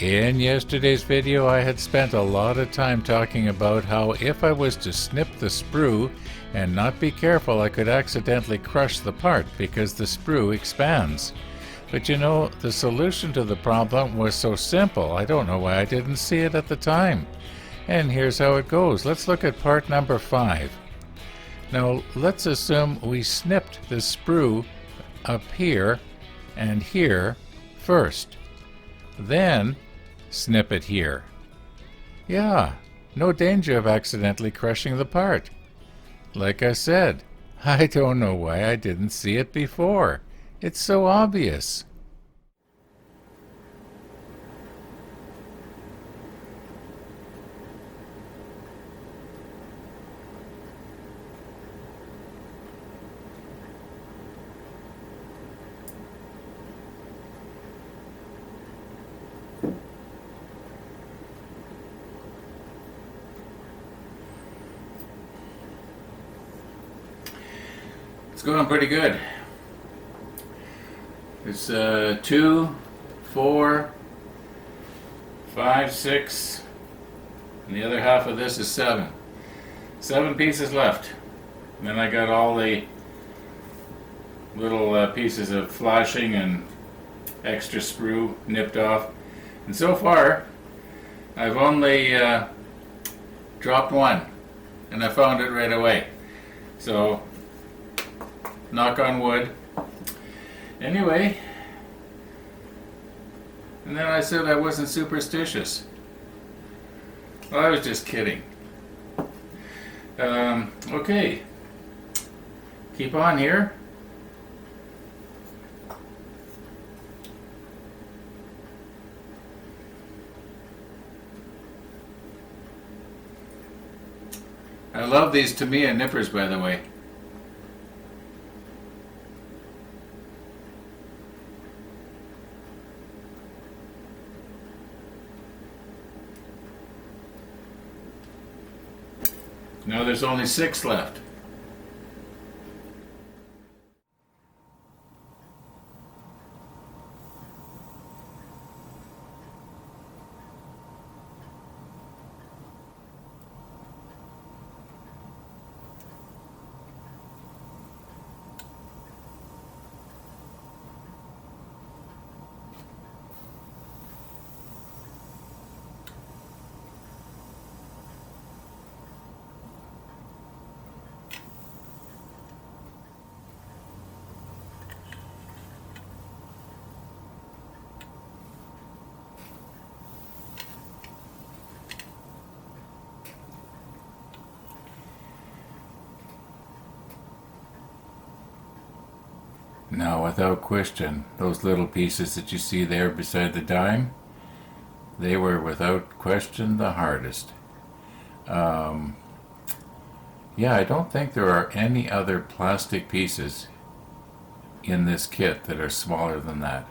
In yesterday's video, I had spent a lot of time talking about how if I was to snip the sprue and not be careful, I could accidentally crush the part because the sprue expands. But you know, the solution to the problem was so simple, I don't know why I didn't see it at the time. And here's how it goes. Let's look at part number 5. Now, let's assume we snipped the sprue up here and here first. Then snip it here. Yeah, no danger of accidentally crushing the part. Like I said, I don't know why I didn't see it before. It's so obvious. It's going pretty good. It's 2, 4, 5, 6, and the other half of this is 7. 7 pieces left. And then I got all the little pieces of flashing and extra sprue nipped off. And so far, I've only dropped one, and I found it right away. So, knock on wood. Anyway, and then I said I wasn't superstitious. Well, I was just kidding. Okay, keep on here. I love these Tamiya nippers, by the way. Now there's only 6 left. Now, without question, those little pieces that you see there beside the dime, they were without question the hardest. Yeah, I don't think there are any other plastic pieces in this kit that are smaller than that.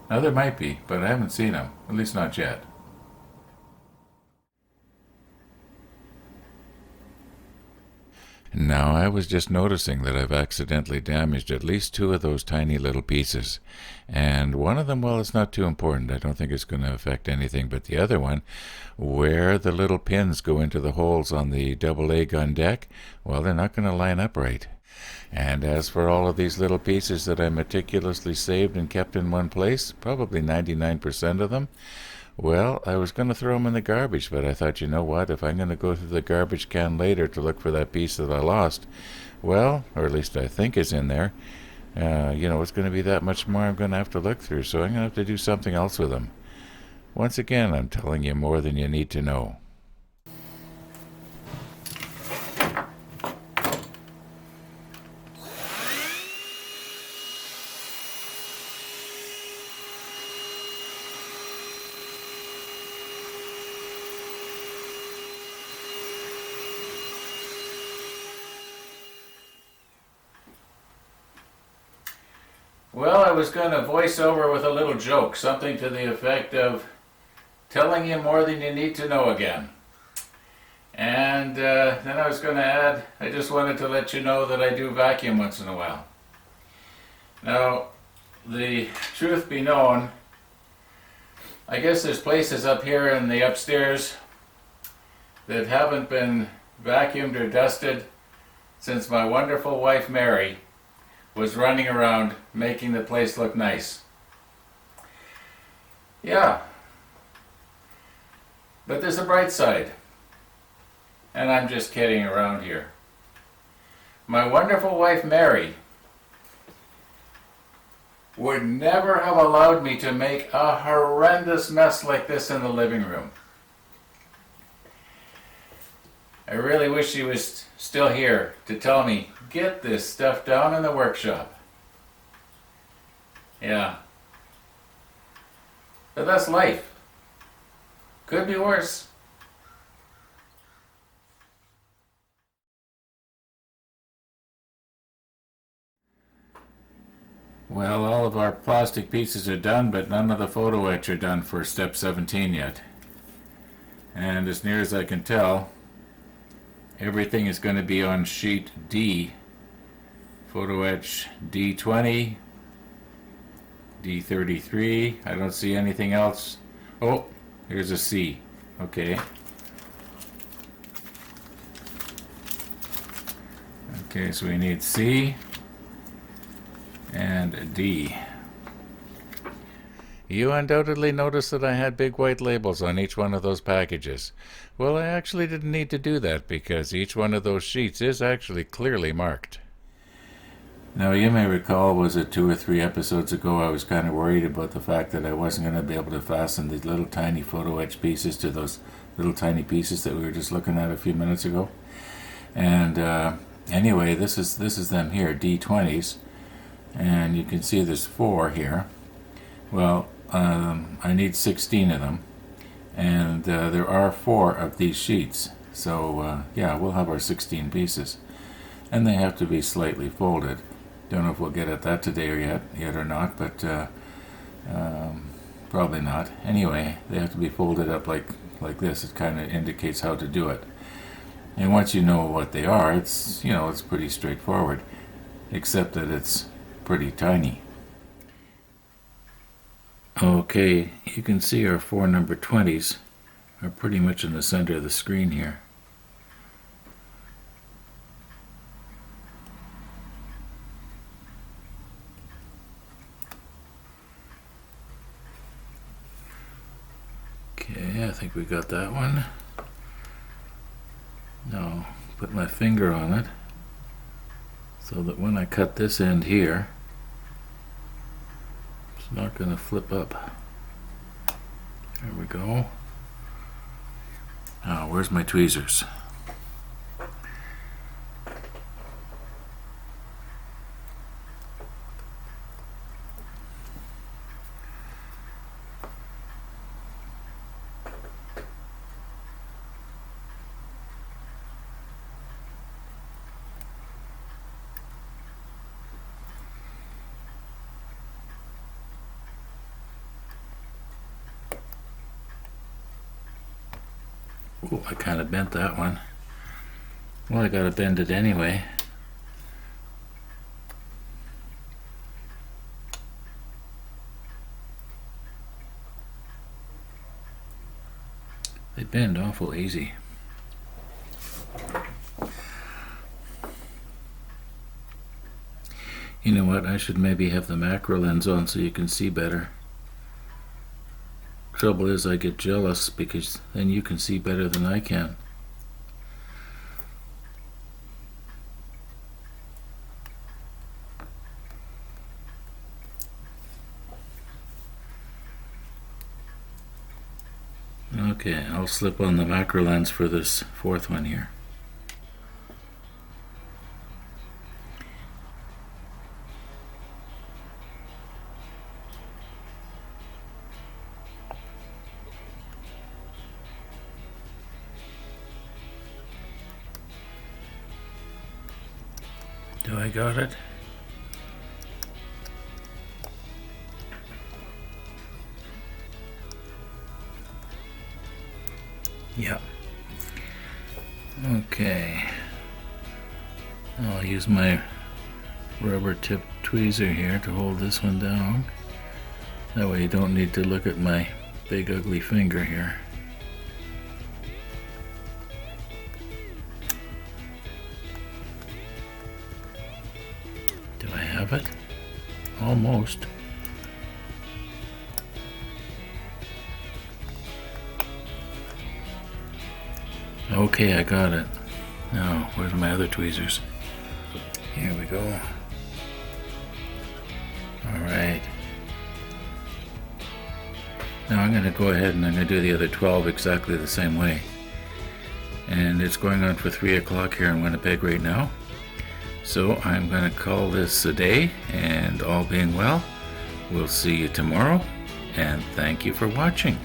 Now, there might be, but I haven't seen them, at least not yet. Now, I was just noticing that I've accidentally damaged at least 2 of those tiny little pieces. And one of them, well, it's not too important. I don't think it's going to affect anything. But the other one, where the little pins go into the holes on the AA gun deck, well, they're not going to line up right. And as for all of these little pieces that I meticulously saved and kept in one place, probably 99% of them, well, I was going to throw them in the garbage, but I thought, you know what, if I'm going to go through the garbage can later to look for that piece that I lost, well, or at least I think is in there, it's going to be that much more I'm going to have to look through, so I'm going to have to do something else with them. Once again, I'm telling you more than you need to know. Well, I was going to voice over with a little joke, something to the effect of telling you more than you need to know again. And then I was going to add, I just wanted to let you know that I do vacuum once in a while. Now, the truth be known, I guess there's places up here in the upstairs that haven't been vacuumed or dusted since my wonderful wife Mary was running around making the place look nice. Yeah, but there's a bright side, and I'm just kidding around here. My wonderful wife Mary would never have allowed me to make a horrendous mess like this in the living room. I really wish she was still here to tell me, get this stuff down in the workshop. Yeah. But that's life. Could be worse. Well, all of our plastic pieces are done, but none of the photo etch are done for step 17 yet. And as near as I can tell, everything is going to be on sheet D. Photo etch D20, D33. I don't see anything else. Oh, here's a C. Okay. Okay, so we need C and D. You undoubtedly noticed that I had big white labels on each one of those packages. Well, I actually didn't need to do that because each one of those sheets is actually clearly marked. Now, you may recall, was it 2 or 3 episodes ago, I was kind of worried about the fact that I wasn't going to be able to fasten these little tiny photo etch pieces to those little tiny pieces that we were just looking at a few minutes ago. And anyway, this is them here, D20s, and you can see there's 4 here. Well, I need 16 of them, and there are 4 of these sheets, so yeah, we'll have our 16 pieces, and they have to be slightly folded. Don't know if we'll get at that today or yet or not, but probably not. Anyway, they have to be folded up like this. It kind of indicates how to do it, and once you know what they are, it's it's pretty straightforward, except that it's pretty tiny. Okay, you can see our 4 number 20s are pretty much in the center of the screen here. Okay, I think we got that one. Now, put my finger on it so that when I cut this end here, it's not going to flip up. There we go. Now, where's my tweezers? Oh, I kind of bent that one. Well, I gotta bend it anyway. They bend awful easy. You know what? I should maybe have the macro lens on so you can see better. Trouble is, I get jealous because then you can see better than I can. Okay, I'll slip on the macro lens for this 4th one here. Do I got it? Yep. Okay. I'll use my rubber tip tweezer here to hold this one down. That way you don't need to look at my big ugly finger here. Do I have it? Almost. Okay, I got it. Now, where's my other tweezers? Here we go. Alright. Now I'm going to go ahead and I'm going to do the other 12 exactly the same way. And it's going on for 3 o'clock here in Winnipeg right now. So I'm going to call this a day, and all being well, we'll see you tomorrow, and thank you for watching.